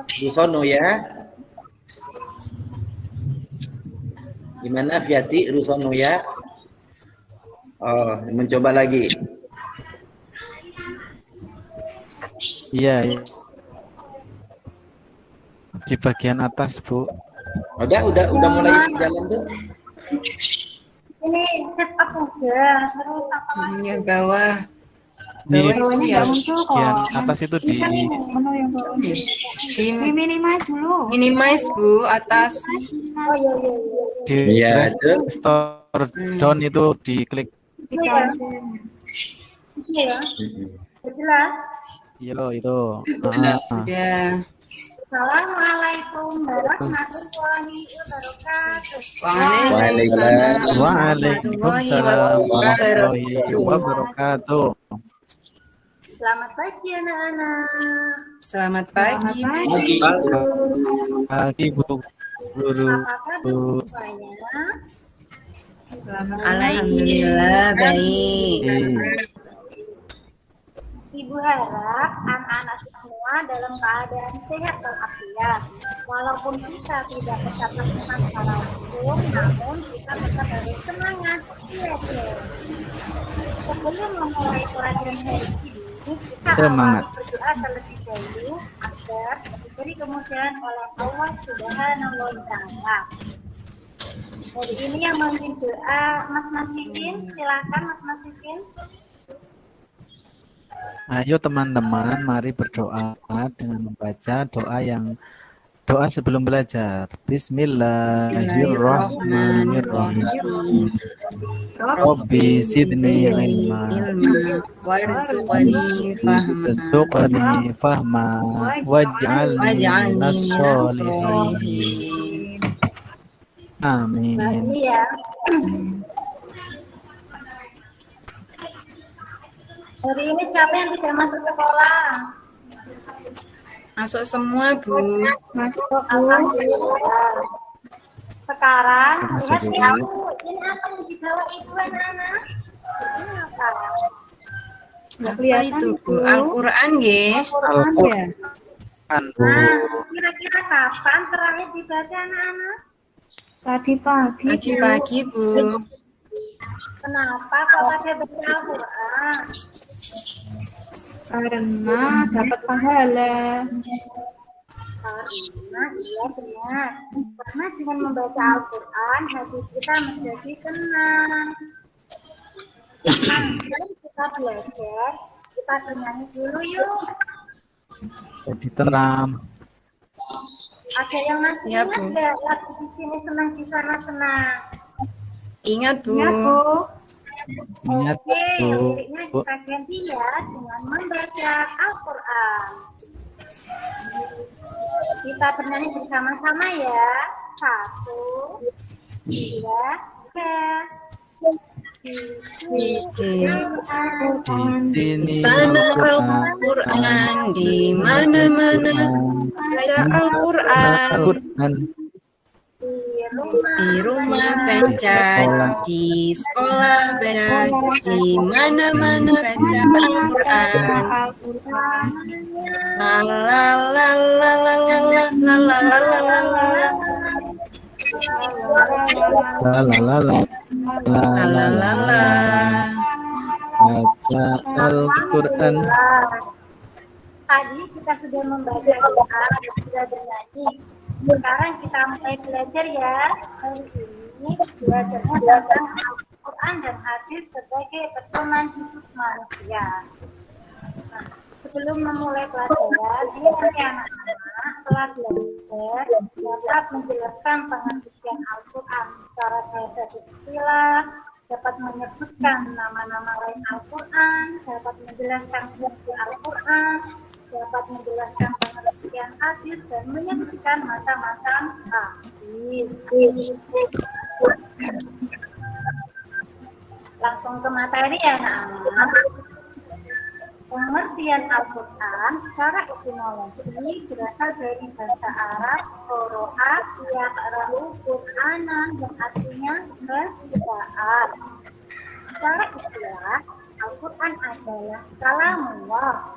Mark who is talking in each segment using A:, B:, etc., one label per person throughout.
A: Rusono ya. Gimana Fiati, Rusono ya? Oh, mencoba lagi.
B: Iya. Di bagian atas, Bu.
A: Udah mulai jalan tuh.
C: Ini set up udah, terus apa lagi?
D: Yang bawah.
B: Di
C: Bawahnya nggak muncul kok.
B: bagian atas itu di
C: Menu yang bawah. Di minimize dulu.
D: Minimize, Bu, atas.
C: Oh iya.
B: di
A: Iya, itu.
B: store down itu diklik.
C: Iya. Iya. Jelas.
B: Yo itu.
D: Sudah.
C: Assalamualaikum warahmatullahi wabarakatuh.
B: Waalaikumsalam warahmatullahi wabarakatuh.
C: Selamat pagi anak-anak.
D: Selamat pagi.
B: Pagi Bu Guru.
C: Apa kabar semuanya?
D: Alhamdulillah baik.
C: Ibu harap anak-anak semua dalam keadaan sehat walafiat. Walaupun kita tidak bertatap muka secara langsung, namun kita tetap harus semangat. Iya, sebelum memulai pelajaran hari ini, kita
B: Semangat.
C: awali berdoa terlebih dahulu agar diberi kemudahan oleh Allah Subhanahu wa Ta'ala. Hari ini yang memimpin doa Mas Nasikin, silakan Mas Nasikin.
B: Ayo teman-teman, mari berdoa dengan membaca doa sebelum belajar. Bismillahirrahmanirrahim. Rabbi zidni ilma
D: warzuqni
B: fahma waj'alni minas sholihin. Amin.
C: Nah, ini ya. Hari ini siapa yang tidak masuk sekolah?
D: Masuk semua, Bu.
C: Masuk, alhamdulillah. Sekarang
B: Masuk
C: lihat
B: dulu.
C: ya, ini apa yang dibawa ibu anak-anak? Ini apa?
D: Apa itu, Bu? Al-Qur'an nggih.
C: Al-Quran ya.
B: Bu.
C: Nah, kira-kira kapan terakhir dibaca anak-anak?
E: Tadi pagi.
D: Pagi pagi, Bu.
C: Kenapa kok pada baca Al-Quran?
E: Karena dapat pahala.
C: Karena iya benar. Karena dengan membaca Al-Quran, hati kita menjadi tenang. Nah, sebelum kita belajar, kita bernyanyi dulu yuk.
B: Jadi tenang.
C: Ada yang masih
D: Ya,
C: ingat
D: Bu.
C: nggak lagu di sini senang di sana senang?
D: Ingat, Bu.
E: Ya, Bu.
B: Ingat
C: Oke,
B: Bu.
C: liriknya kita ganti ya dengan membaca Al-Quran. Kita bernyanyi bersama-sama ya. 1, 2, 3.
B: Di sini
D: Sana Al-Qur'an, di mana-mana baca Al-Qur'an. Di rumah baca, di sekolah baca, di mana-mana baca Al-Qur'an. La la la la la la la la la la la la.
B: la la la la
D: La la la la.
B: baca Al-Quran.
C: Tadi kita sudah membaca doa dan sudah bernyanyi. Sekarang kita mulai belajar ya. Hari ini belajarnya tentang Al-Quran dan hadis sebagai pedoman hidup manusia. Nah, sebelum memulai pelajaran, ini nanti anak-anak setelah belajar dapat menjelaskan pengertian Al-Quran secara bahasa istilah, dapat menyebutkan nama-nama lain Al-Quran, dapat menjelaskan fungsi Al-Quran, dapat menjelaskan pengertian hadis dan menyebutkan macam-macam hadis. Langsung ke materi ya anak-anak. Pengertian Al-Quran secara etimologi berasal dari bahasa Arab qoro'a yaqra'u Qur'ana yang artinya bacaan. Secara istilah, Al-Quran adalah kalamullah,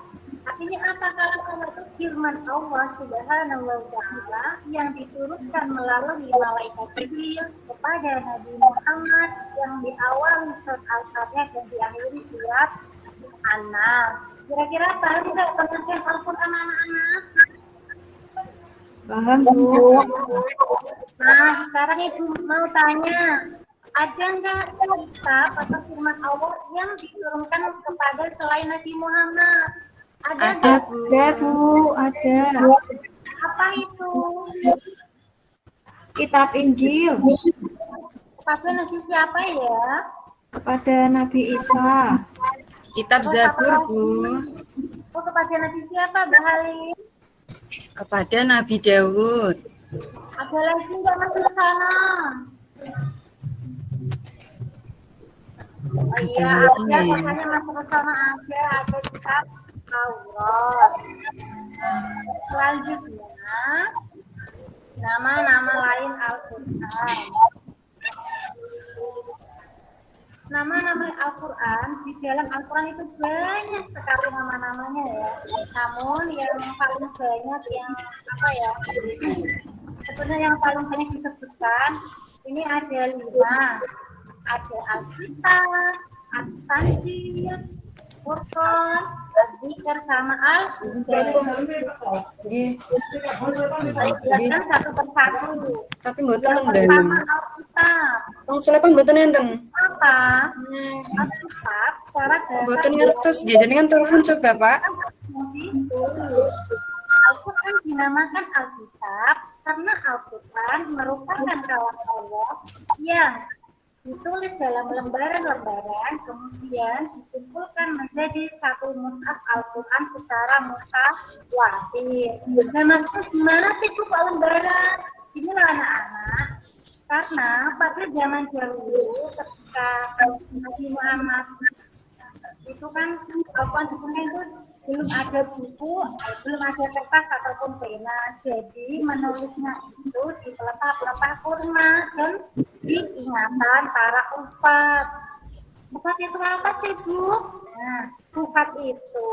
C: Artinya apa kalau itu firman Allah Subhanahu wa Ta'ala yang diturunkan melalui malaikat Jibril kepada Nabi Muhammad yang diawali surat Al-Fatihah dan diakhiri surat An-Nas. Kira-kira paham nggak pengertian Al-Quran anak-anak?
E: Paham, Bu.
C: Nah, sekarang Ibu mau tanya, ada nggak kitab atau firman Allah yang diturunkan kepada selain Nabi Muhammad? Ada nggak?
E: Ada, Bu. Ada.
C: Apa itu?
E: Kitab Injil
C: Kepada Nabi siapa ya?
E: kepada Nabi Isa.
D: Kitab Zabur, Bu.
C: Oh, kepada Nabi siapa, Mbak Halim?
D: Kepada Nabi Daud.
C: Ada lagi nggak masuk ke sana? Oh iya, ada. Makanya masuk ke sana aja. Ada kitab Taurat. Selanjutnya, nama-nama lain Al-Quran. Nama-nama Al-Quran, di dalam Al-Quran itu banyak sekali nama-namanya ya. Namun yang paling banyak yang sebenarnya yang paling banyak disebutkan ini ada 5. Ada Al-Kitab, Al-Tanzil, Furqan, Al-Dzikr sama Al-Huda. Saya jelaskan satu persatu.
D: Tapi mboten
C: Yang pertama Alkitab.
D: Wong selepan mboten enten.
C: Apa? Alkitab secara dasar
D: Mboten ngertos nggih jenengan telepon coba, Pak.
C: Al-Quran dinamakan Alkitab karena Al-Quran merupakan kalam Allah yang ditulis dalam lembaran-lembaran, kemudian dikumpulkan menjadi satu mushaf Al-Quran secara mutawatir. Nah, maksudnya gimana sih itu Pak lembaran? Inilah anak-anak, karena pada zaman dahulu ketika Nabi Muhammad itu kan Al-Quran itu belum ada buku, belum ada kertas ataupun pena, jadi menulisnya itu di pelepah-pelepah kurma dan di ingatan para ufat. Ufat itu apa sih, Bu? Nah, ufat itu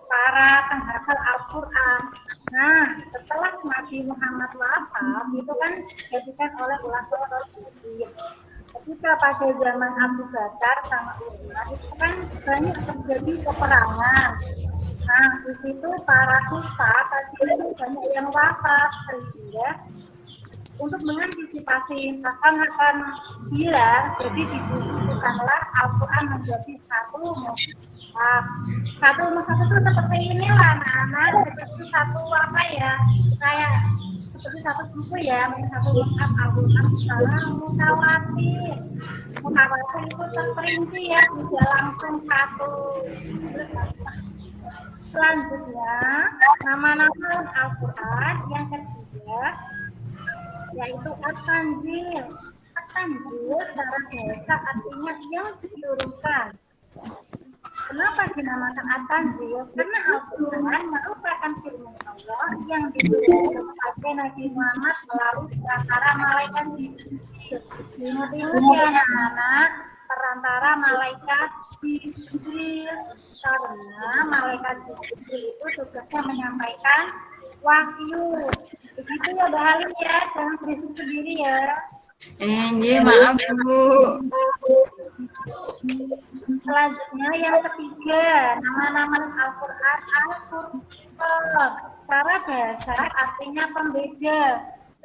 C: para penghafal Al-Quran. Nah, setelah Nabi Muhammad wafat, itu kan dijadikan oleh ulama Rasulullah. Ketika pada zaman Abu Bakar sama Umar itu kan banyak terjadi peperangan. Nah, di situ para ufat tadi itu banyak yang wafat, sehingga untuk mengantisipasi akan hilang, jadi dibutuhkanlah Al-Quran menjadi satu mushaf. Satu mushaf itu seperti inilah anak-anak, seperti satu kayak seperti satu buku ya, satu mushaf Al-Quran secara mutawatir. Mutawatir itu terperinci ya, tidak langsung satu. Selanjutnya, nama-nama Al-Quran yang ketiga yaitu At-Tanzil. At-Tanzil secara bahasa artinya yang diturunkan. Kenapa dinamakan At-Tanzil? Karena Al-Quran merupakan firman Allah yang diturunkan kepada Nabi Muhammad melalui perantara malaikat Jibril. Ingat-ingat ya anak-anak, perantara malaikat Jibril. Karena malaikat Jibril itu tugasnya menyampaikan wahyu. Begitu ya Mbak Halim ya, jangan berisik sendiri ya.
D: Nggih, maaf Bu.
C: Selanjutnya yang ketiga, nama-nama Al-Quran Al-Furqan. Secara bahasa artinya pembeda.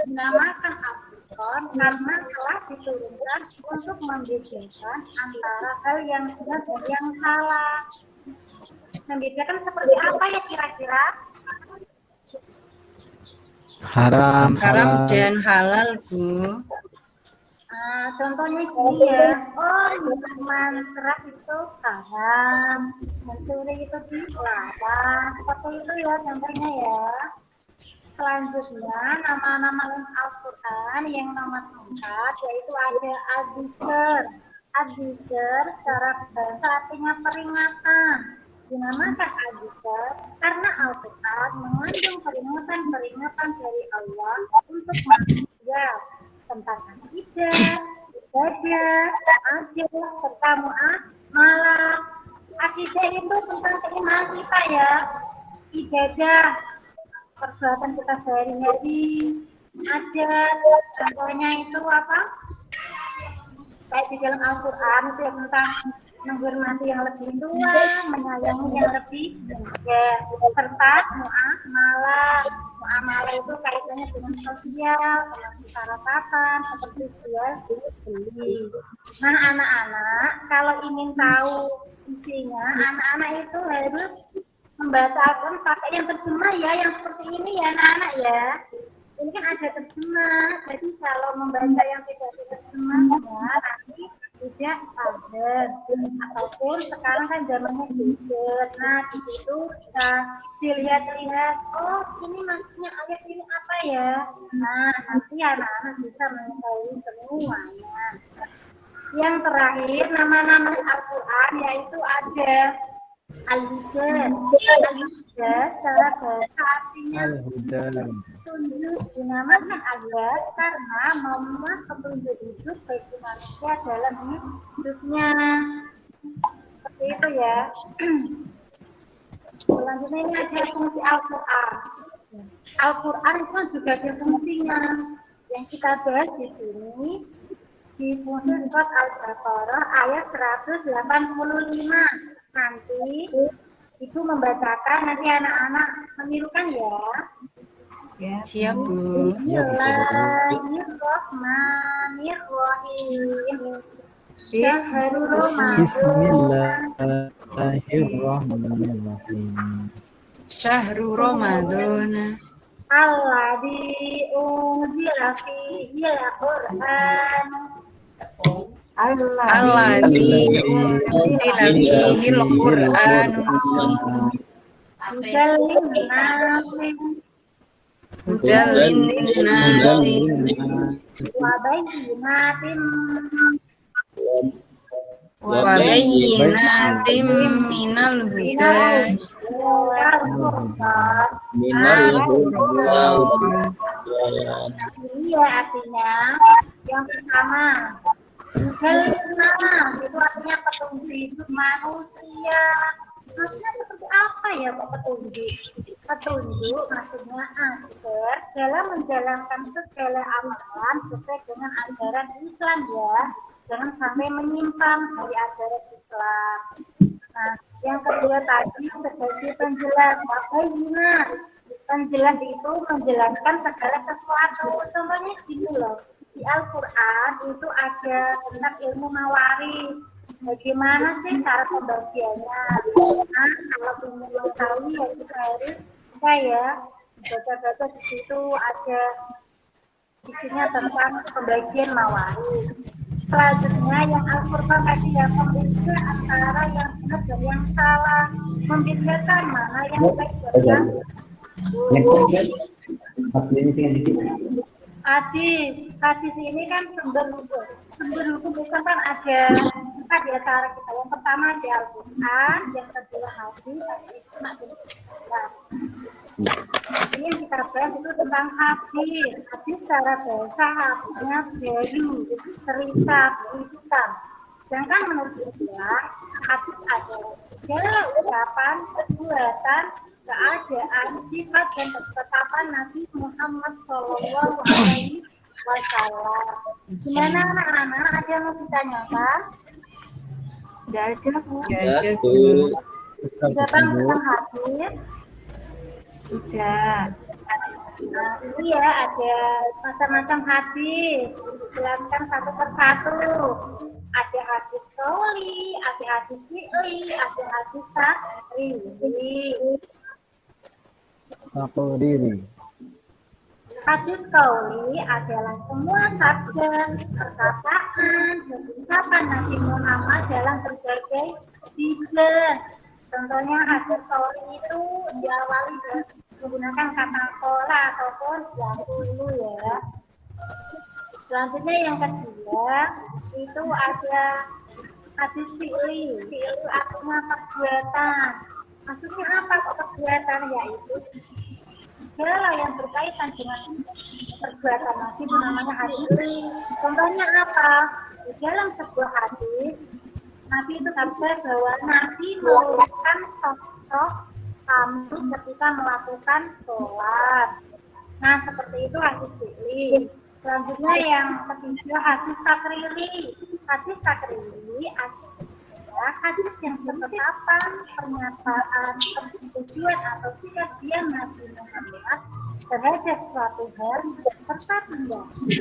C: Dinamakan Al-Furqan karena telah diturunkan untuk membedakan antara hal yang benar dan yang salah. Membedakan seperti apa ya kira-kira?
B: Haram
D: Dan halal, Bu.
C: Nah, contohnya gini ya, minuman keras itu haram, mencuri itu dilarang, seperti itu ya contohnya ya. Selanjutnya, nama-nama Al-Quran yang nomor 4 yaitu ada Ad-Dzikr. Ad-Dzikr secara bahasa artinya peringatan. Dinamakan Ad-Dzikr karena Al-Quran mengandung peringatan-peringatan dari Allah untuk manusia tentang akidah, ibadah, ajal, serta muamalah. Akidah itu tentang keimanan kita ya. ibadah, perbuatan kita sehari-hari, adat, contohnya itu apa? Kayak di dalam Al-Quran itu ya tentang menghormati yang lebih tua, menyayangi yang lebih muda, serta muamalah itu kaitannya dengan sosial, kemasyarakatan, seperti jual beli. Nah anak-anak kalau ingin tahu isinya, anak-anak itu harus membacakan pakai yang terjemah ya, yang seperti ini ya anak-anak ya. Ini kan ada terjemah, jadi kalau membaca yang tidak terjemahnya nanti tidak ada. Ataupun sekarang kan zamannya gadget, nah di situ bisa dilihat-lihat, oh ini maksudnya ayat ini apa ya. Nah nanti anak-anak bisa mengetahui semuanya. Yang terakhir nama-nama Al-Quran yaitu ada Al-Huda. Al-Huda secara bahasa artinya petunjuk, dinamakan ayat karena memuat petunjuk hidup bagi manusia dalam hidupnya. Seperti itu ya. Selanjutnya ini ada fungsi Al-Quran. Al-Quran itu juga ada fungsinya. Yang kita bahas di sini di fungsi surat Al-Baqarah ayat 185. Nanti Ibu membacakan, nanti anak-anak menirukan ya.
D: Ya, siap Bu.
C: Bismillahirrahmanirrahim.
B: Bismillahirrahmanirrahim.
D: Syahrul Ramadan.
C: Alladzi unzila fihi al-Qur'an.
D: Alladzi unzila fihi al-Qur'an. Hudal lin-nasi
C: wa bayyinatin
D: minal huda
C: Iya artinya yang pertama itu artinya petunjuk hidup manusia. Maksudnya seperti apa ya kok petunjuk? Petunjuk maksudnya agar dalam menjalankan segala amalan sesuai dengan ajaran Islam ya. Jangan sampai menyimpang dari ajaran Islam. Nah, yang kedua tadi sebagai penjelas, benar. Penjelas itu menjelaskan segala sesuatu. Contohnya gini loh, di Al-Quran itu ada tentang ilmu mawaris. Bagaimana sih cara pembagiannya? Nah, kalau ingin mengetahui ya kita harus ya baca-baca di situ ada isinya tentang pembagian mawaris. Selanjutnya yang Al-Quran tadi yang membedakan antara yang benar dan yang salah, membedakan mana yang baik dan yang hadis ini kan sumber hukum itu kan ada empat di antara kita. Yang pertama di Al-Quran, yang kedua hadis, ini yang kita bahas itu tentang hadis. Hadis secara bahasa artinya baru, cerita, beritukan. Sedangkan menurut Islam, hadis adalah segala ucapan, perbuatan, keadaan, sifat dan ketetapan Nabi Muhammad SAW. Gimana anak-anak? Ada yang mau ditanyakan?
E: Tidak ada, Bu.
C: Sudah tentang hadis?
E: Sudah.
C: Nah, ini ya ada macam-macam hadis. Dijelaskan satu persatu. Ada hadis qauli, ada hadis fi'li, ada hadis takriri. Hadis qauli adalah semua sabda, perkataan, dan ucapan Nabi Muhammad dalam berbagai bidang. Contohnya hadis qauli itu diawali dengan menggunakan kata qala ataupun yaqulu ya. Selanjutnya yang kedua itu ada hadis fi'li. Fi'li artinya perbuatan. Maksudnya apa kok perbuatan? Yaitu segala yang berkaitan dengan perbuatan Nabi itu namanya hadis. Contohnya apa? Di dalam sebuah hadis Nabi itu bersabda bahwa Nabi meluruskan sosok kami ketika melakukan sholat. Nah, seperti itu hadis fi'li. Selanjutnya yang ketiga hadis takriri. Hadis takriri adalah hadis yang berketapan pernyataan, persetujuan atau sikap dia Nabi Muhammad terhadap suatu hal serta tindakan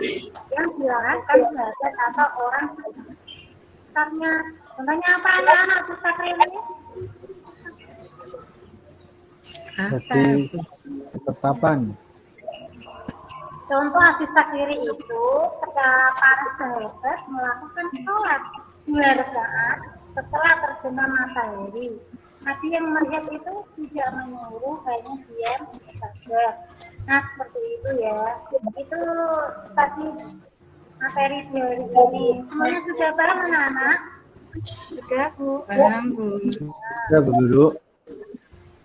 C: yang dilarangkan sahabat atau orang sekitarnya. Contohnya apa anak-anak hadis takriri?
B: Hadis ketetapan.
C: Contoh hadis takriri itu ketika para sahabat melakukan sholat 2 rakaat setelah terbenam matahari. Nabi yang melihat itu tidak menyuruh, hanya diam saja. Nah, seperti itu ya. Itu tadi materi dari ini. Semuanya sudah paham anak-anak?
E: Sudah, Bu.
D: Paham, Bu.
B: Ya, Bu Guru.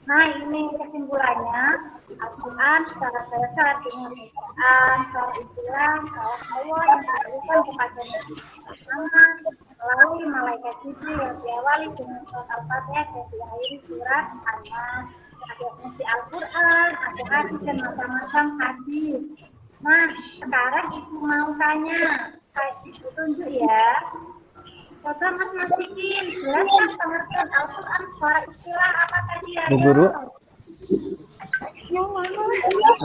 C: Nah, ini kesimpulannya. Al-Quran secara dasar dengan Al-Quran secara istilah kalau Allah yang diberikan kepada Nabi Muhammad melalui malaikat Jibril yang diawali dengan surat Al-Fatihah dan diakhiri surat An-Nas. Ada fungsi Al-Quran, ada hadis dan macam-macam hadis. Nah, sekarang Ibu mau tanya, Ibu tunjuk ya. Coba Mas Masikin, jelaskan pengertian Al-Quran secara istilah apa tadi ya?
B: Bu Guru.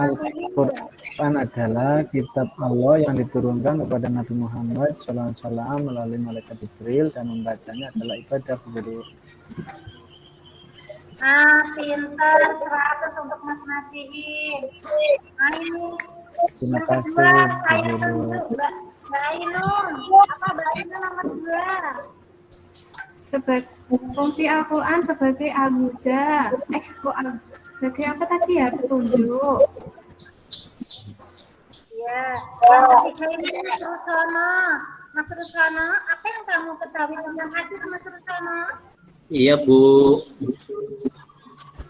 B: Al-Quran adalah kitab Allah yang diturunkan kepada Nabi Muhammad SAW melalui malaikat Jibril dan membacanya adalah ibadah, Bu Guru.
C: Nah, pintar 100 untuk Mas Nasihin. Nah, ini
B: Terima
C: yang
B: kasih,
C: kedua,
B: Bu
C: saya
B: Guru.
C: tunjuk Mbak Ainun. Apa Mbak Ainun nomor 2?
E: Fungsi Al-Quran sebagai al-huda. Sebagai apa tadi ya? Petunjuk.
C: Ya, yang ketiga ini Mas Rusono. Mas Rusono, apa yang kamu ketahui tentang hadis Mas Rusono?
A: Iya, Bu.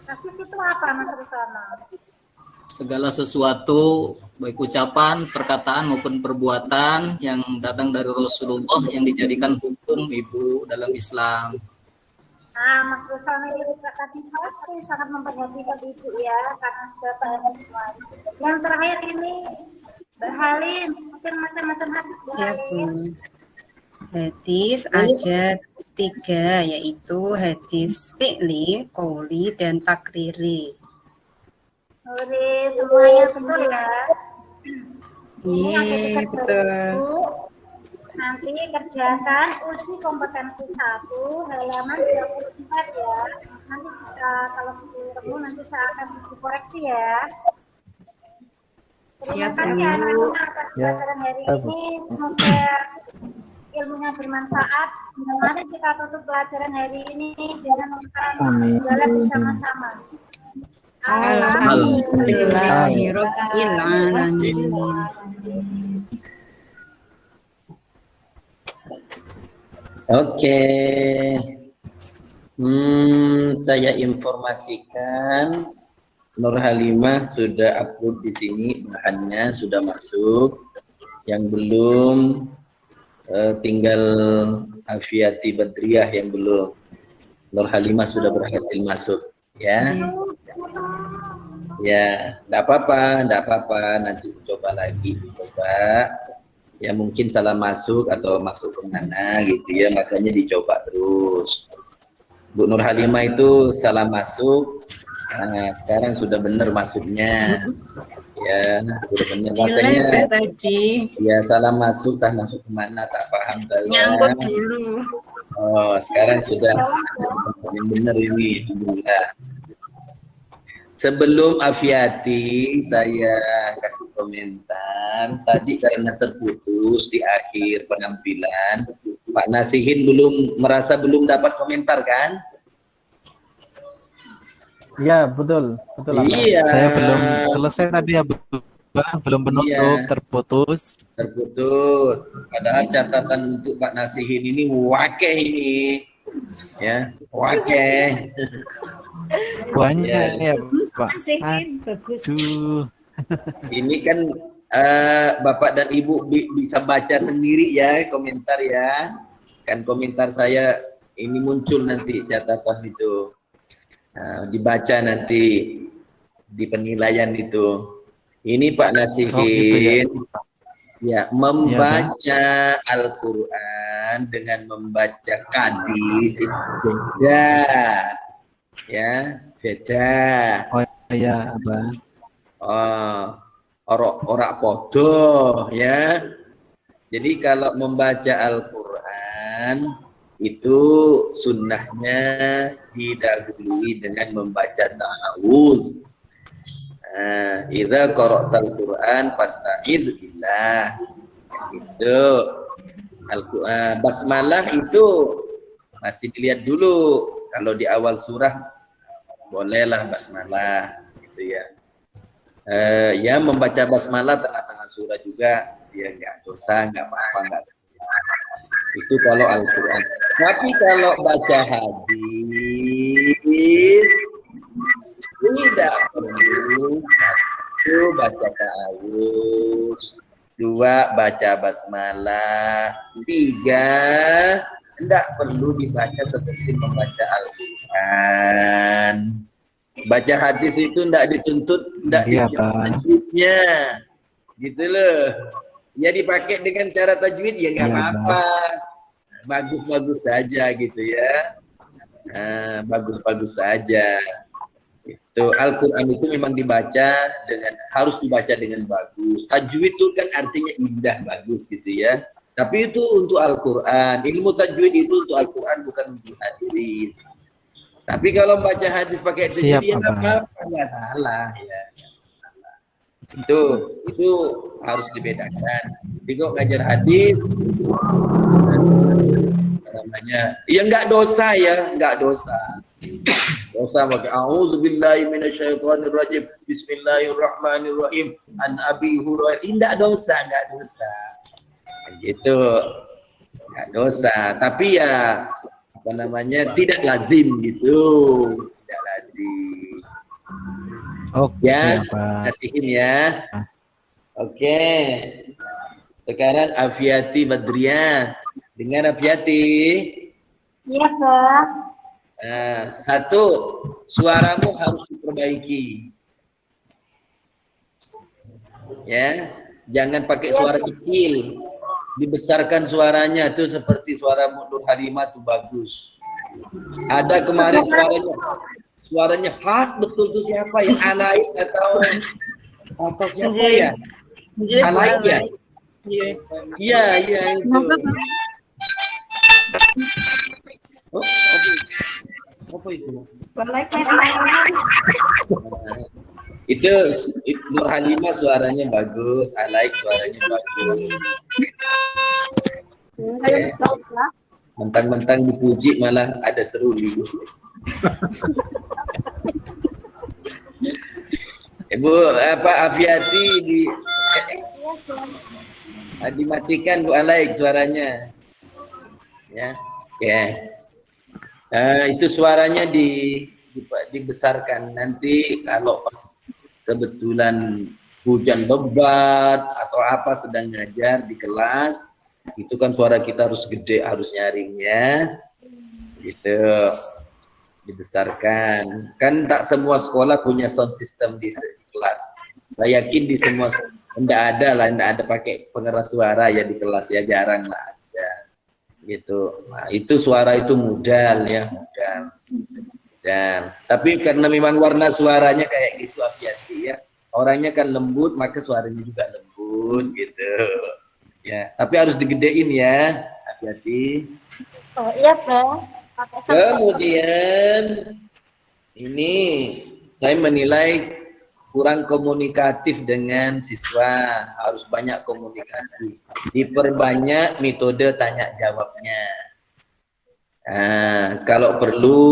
C: Hadis itu apa Mas Rusono?
F: Segala sesuatu, baik ucapan, perkataan maupun perbuatan yang datang dari Rasulullah yang dijadikan hukum, Ibu, dalam Islam.
C: Nah, Mas Rusono ini tadi pasti sangat memperhatikan Ibu ya, karena sudah paham semua. Yang terakhir ini Mbak Halim, mungkin macam-macam hadis Mbak
D: Siap, Bu.
C: Halim.
D: Hadis ada 3, yaitu hadis fi'li, qauli, dan takriri.
C: Oke, semuanya betul ya.
D: Iya, betul.
C: Nanti kerjakan uji kompetensi 1 halaman 34 ya. Nanti kita kalau ketemu nanti saya akan dikoreksi ya. Terima
D: Siap,
C: kasih
D: Bu.
C: anak-anak atas
B: Ya,
C: pelajaran hari
B: Bu.
C: ini. Semoga ilmunya bermanfaat. Mari kita tutup pelajaran hari ini dengan mengucapkan
B: Amin.
C: jalan bersama-sama.
D: Alhamdulillahirabbil alamin.
A: Oke. Saya informasikan Nur Halimah sudah upload di sini, bahannya sudah masuk. Yang belum tinggal Afiati Badriah yang belum. Nur Halimah sudah berhasil masuk, ya. Ya, enggak apa-apa, nanti coba lagi, ya mungkin salah masuk atau masuk kemana gitu ya, makanya dicoba terus. Bu Nur Halimah itu salah masuk, nah, sekarang sudah benar masuknya, ya sudah benar makanya.
D: Tadi
A: Ya salah masuk, tak masuk kemana tak paham saya.
D: nyangkut dulu.
A: Oh sekarang sudah yang benar ini, alhamdulillah. Sebelum Afiati, saya kasih komentar. Tadi karena terputus di akhir penampilan, Pak Nasihin merasa belum dapat komentar kan?
B: Iya, betul. Betul, Abang.
A: Iya.
B: Saya belum selesai tadi ya, belum penutup,
A: Iya.
B: terputus.
A: Terputus. Padahal catatan untuk Pak Nasihin ini wakeh ini. Ya, wakeh.
B: Banyak ya, Pak.
D: Nasihin bagus.
B: Aduh.
A: Ini kan Bapak dan Ibu bisa baca sendiri ya komentar ya. Kan komentar saya ini muncul nanti catatan itu. Dibaca nanti di penilaian itu. Ini Pak Nasihin,
B: gitu ya.
A: ya, membaca Al-Quran dengan membaca hadis itu beda, ya, beda.
B: Oh iya, Abang.
A: Ora podo, ya. Jadi kalau membaca Al-Quran itu sunnahnya didahului dengan membaca ta'awudz. Idza qara'tal Qur'an fasta'idz billah. Itu basmalah itu masih dilihat dulu. Kalau di awal surah bolehlah basmalah gitu ya. Ya membaca basmalah tengah-tengah surah juga ya nggak dosa, nggak apa-apa, nggak salah. Itu kalau Al-Quran. Tapi kalau baca hadis tidak perlu. Satu, baca ta'awudz. Dua, baca basmalah. Tiga, tidak perlu dibaca seperti membaca Al-Quran. Baca hadis itu tidak dituntut, tidak tajwidnya, gitu loh. Ya dipakai dengan cara tajwid ya nggak apa-apa, bagus-bagus saja gitu ya, bagus-bagus saja. Itu Al-Quran itu memang harus dibaca dengan bagus. Tajwid itu kan artinya indah, bagus gitu ya. Tapi itu untuk Al-Quran. Ilmu tajwid itu untuk Al-Quran, bukan untuk hadis. Tapi kalau baca hadis pakai tajwid ya nggak apa-apa, nggak salah ya. Itu harus dibedakan. Jadi kok ngajar hadis namanya ya nggak dosa ya, nggak dosa. Dosa pakai auzubillahi minasyaitonirrajim, bismillahirrahmanirrahim, an Abi Hurairah. Tidak dosa, nggak dosa. Gitu. Nggak dosa, tapi ya apa namanya, tidak lazim gitu. Tidak lazim.
B: Oke,
A: ya, Nasihin ya. Oke. Sekarang Afiati Badriah. Dengan Afiati.
C: Iya, Pak.
A: Satu, suaramu harus diperbaiki. Ya, jangan pakai suara kecil. Dibesarkan suaranya tuh seperti suara Nur Halimah tuh bagus. Ada kemarin suaranya khas betul tuh, siapa ya? Alaik atau siapa ya? Alaik ya? Iya itu. Oh, apa itu? Itu Nur Halimah suaranya bagus, Alaik suaranya bagus. Mentang-mentang dipuji malah ada seruli. Ibu Afiati dimatikan Bu Alaik suaranya. Ya. Itu suaranya dibesarkan. Nanti kalau pas kebetulan hujan lebat atau apa sedang ngajar di kelas, itu kan suara kita harus gede, harus nyaringnya gitu, dibesarkan. Kan tak semua sekolah punya sound system di kelas. Saya yakin di semua tidak ada pakai pengeras suara ya di kelas ya, jarang lah ada gitu. Nah, itu suara itu modal ya, modal. Dan tapi karena memang warna suaranya kayak gitu Afiati ya, orangnya kan lembut, maka suaranya juga lembut gitu ya. Tapi harus digedein ya Afiati.
C: Oh iya Pak.
A: Kemudian ini saya menilai kurang komunikatif dengan siswa, harus banyak komunikasi, diperbanyak metode tanya jawabnya. Kalau perlu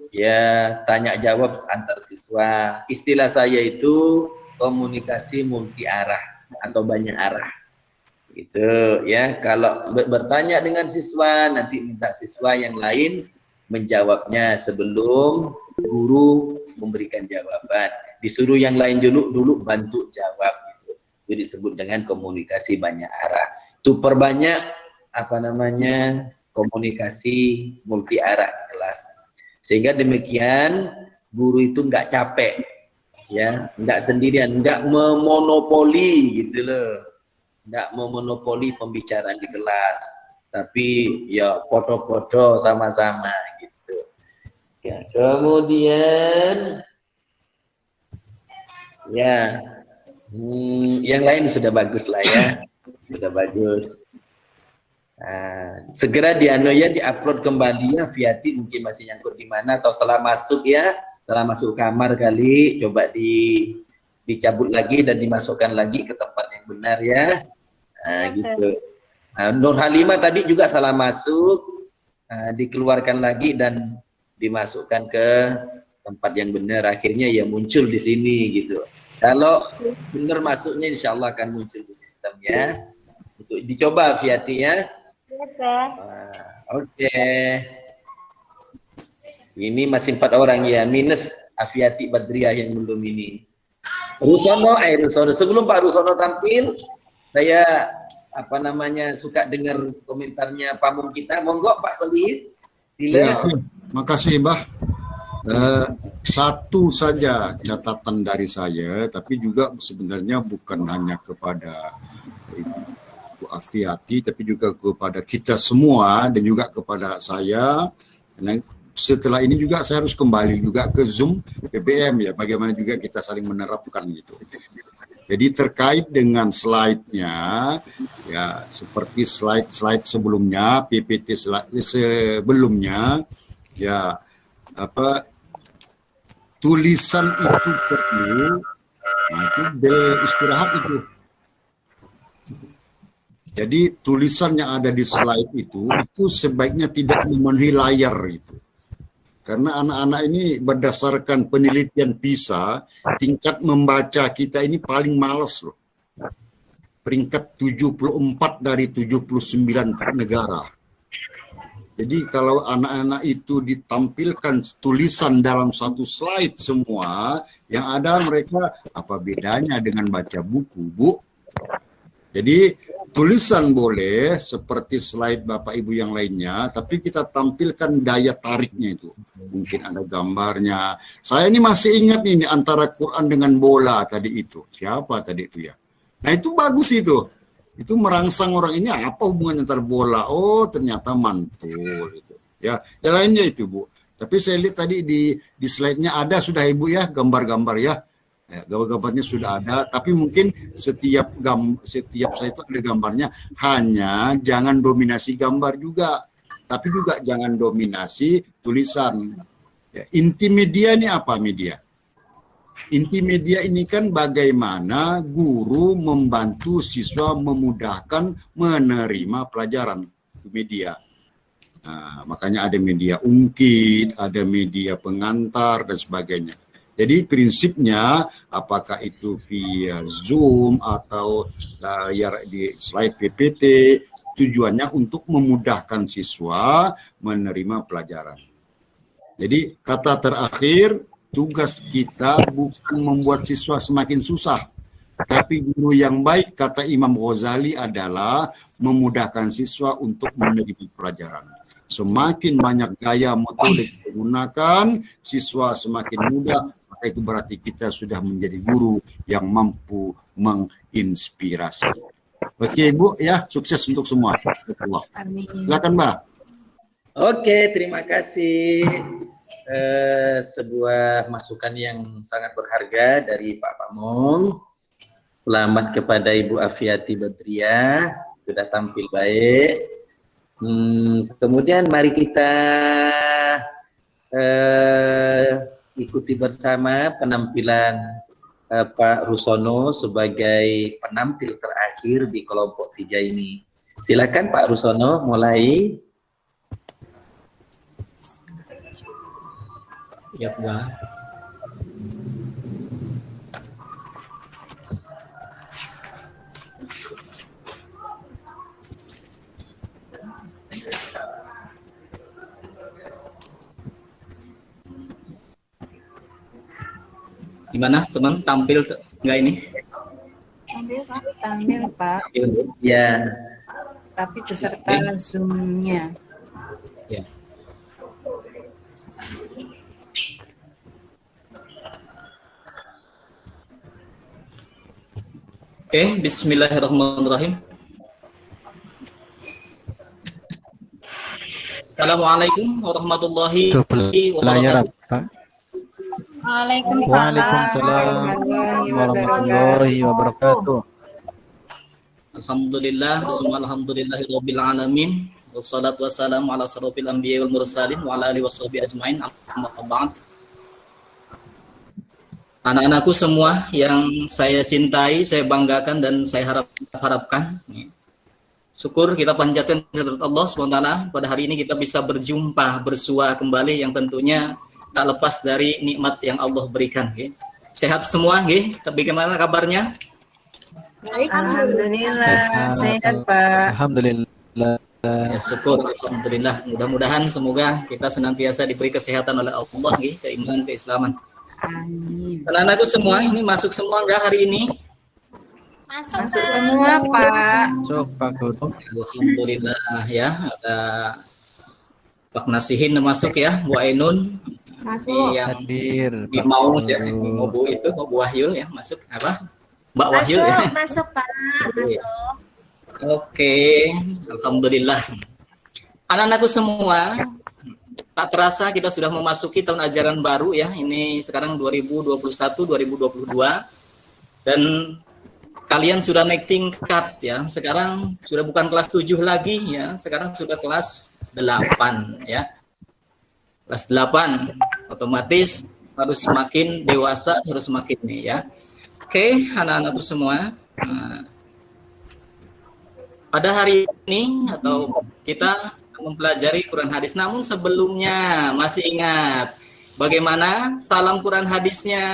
A: ya tanya jawab antar siswa. Istilah saya itu komunikasi multi arah atau banyak arah gitu ya. Kalau bertanya dengan siswa, nanti minta siswa yang lain menjawabnya sebelum guru memberikan jawaban. Disuruh yang lain dulu bantu jawab gitu. Itu disebut dengan komunikasi banyak arah. Itu perbanyak komunikasi multi arah kelas. Sehingga demikian guru itu nggak capek, ya, nggak sendirian, nggak memonopoli gitu loh, nggak memonopoli pembicaraan di kelas, tapi ya podo-podo sama-sama gitu. Ya, kemudian ya, yang lain sudah bagus lah ya, sudah bagus. Nah, segera diupload kembali ya, Fiati mungkin masih nyangkut di mana atau setelah masuk ya, setelah masuk kamar kali, coba dicabut lagi dan dimasukkan lagi ke tempat yang benar ya. Nah, gitu. Nah, Nur Halimah tadi juga salah masuk, dikeluarkan lagi dan dimasukkan ke tempat yang benar, akhirnya ya muncul di sini gitu. Kalau benar masuknya insya Allah akan muncul di sistemnya. Untuk dicoba Fiati ya. Oke. Ini masih 4 orang ya, minus Afiati Badriah yang belum ini. Rusono, sebelum Pak Rusono tampil, saya suka dengar komentarnya pamung kita. Monggo Pak Solihid.
G: Ya, makasih Mbah. Satu saja catatan dari saya, tapi juga sebenarnya bukan hanya kepada Afiati, tapi juga kepada kita semua dan juga kepada saya. Karena setelah ini juga saya harus kembali juga ke Zoom PBM ya, bagaimana juga kita saling menerapkan gitu. Jadi terkait dengan slide-nya ya, seperti slide sebelumnya, PPT sebelumnya ya, tulisan itu perlu, nah itu istirahat itu. Jadi tulisan yang ada di slide itu sebaiknya tidak memenuhi layar itu. Karena anak-anak ini berdasarkan penelitian PISA, tingkat membaca kita ini paling malas loh. Peringkat 74 dari 79 negara. Jadi kalau anak-anak itu ditampilkan tulisan dalam satu slide semua, yang ada mereka apa bedanya dengan baca buku, Bu? Jadi tulisan boleh seperti slide Bapak Ibu yang lainnya, tapi kita tampilkan daya tariknya itu. Mungkin ada gambarnya. Saya ini masih ingat ini antara Quran dengan bola tadi itu. Siapa tadi itu ya? Nah itu bagus itu. Itu merangsang orang ini apa hubungannya antara bola? Oh ternyata mantul itu. Ya, yang lainnya itu Bu. Tapi saya lihat tadi di slide-nya ada sudah Ibu ya gambar-gambar ya. Ya, gambar-gambarnya sudah ada, tapi mungkin setiap saya itu ada gambarnya, hanya jangan dominasi gambar juga, tapi juga jangan dominasi tulisan. Ya, inti media ini apa media? Inti media ini kan bagaimana guru membantu siswa memudahkan menerima pelajaran itu media. Nah, makanya ada media ungkit, ada media pengantar dan sebagainya. Jadi prinsipnya apakah itu via Zoom atau layar di slide PPT, tujuannya untuk memudahkan siswa menerima pelajaran. Jadi kata terakhir, tugas kita bukan membuat siswa semakin susah, tapi guru yang baik kata Imam Ghazali adalah memudahkan siswa untuk menerima pelajaran. Semakin banyak gaya metode digunakan, siswa semakin mudah. Itu berarti kita sudah menjadi guru yang mampu menginspirasi. Oke Bu ya, sukses untuk semua. Allah.
D: Amin.
G: Silakan Mbak.
A: Oke, terima kasih. Sebuah masukan yang sangat berharga dari Pak Pamung. Selamat kepada Ibu Afiati Badriah, sudah tampil baik. Kemudian mari kita ikuti bersama penampilan Pak Rusono sebagai penampil terakhir di kelompok 3 ini. Silakan Pak Rusono mulai.
F: Ya, Pak. Gimana teman, tampil nggak ini?
D: Tampil Pak. Tampil Pak.
A: Ya.
D: Tapi beserta Zoom-nya.
F: Ya. Oke, bismillahirrahmanirrahim. Assalamualaikum warahmatullahi
B: Layar
F: wabarakatuh.
B: apa?
D: Waalaikumsalam
B: Warahmatullahi wabarakatuh.
F: Alhamdulillah, summa alhamdulillahi rabbil alamin. Wassalatu wassalamu ala asrofil anbiya wal mursalin wa ala alihi washabihi ajmain. Amma ba'd. Anak-anakku semua yang saya cintai, saya banggakan dan saya harapkan. Syukur kita panjatkan kepada Allah SWT. Pada hari ini kita bisa berjumpa, bersua kembali yang tentunya tak lepas dari nikmat yang Allah berikan. Sehat semua, bagaimana kabarnya?
D: Alhamdulillah, sehat Pak.
B: Alhamdulillah.
F: Ya, syukur, alhamdulillah. Mudah-mudahan semoga kita senantiasa diberi kesehatan oleh Allah, keimanan, keislaman.
D: Amin.
F: Anak-anakku semua ini masuk semua enggak hari ini?
D: Masuk semua Pak.
B: Masuk Pak Guru.
F: Alhamdulillah ya, ada Pak Nasihin masuk ya, Bu Ainun.
E: Masuk.
F: Yang
B: Hadir.
F: di Maus ya, Ngobu itu, Ngobu Wahyul ya, masuk apa? Mbak Wahyul ya.
D: Masuk Pak. Masuk.
F: Oke, alhamdulillah. Anak-anakku semua, tak terasa kita sudah memasuki tahun ajaran baru ya. Ini sekarang 2021-2022 dan kalian sudah naik tingkat ya. Sekarang sudah bukan kelas 7 lagi ya. Sekarang sudah kelas 8 ya. Kelas 8 otomatis harus semakin dewasa, harus semakin nih ya. Oke, anak-anakku semua. Pada hari ini atau kita mempelajari Quran hadis, namun sebelumnya masih ingat bagaimana salam Quran hadisnya?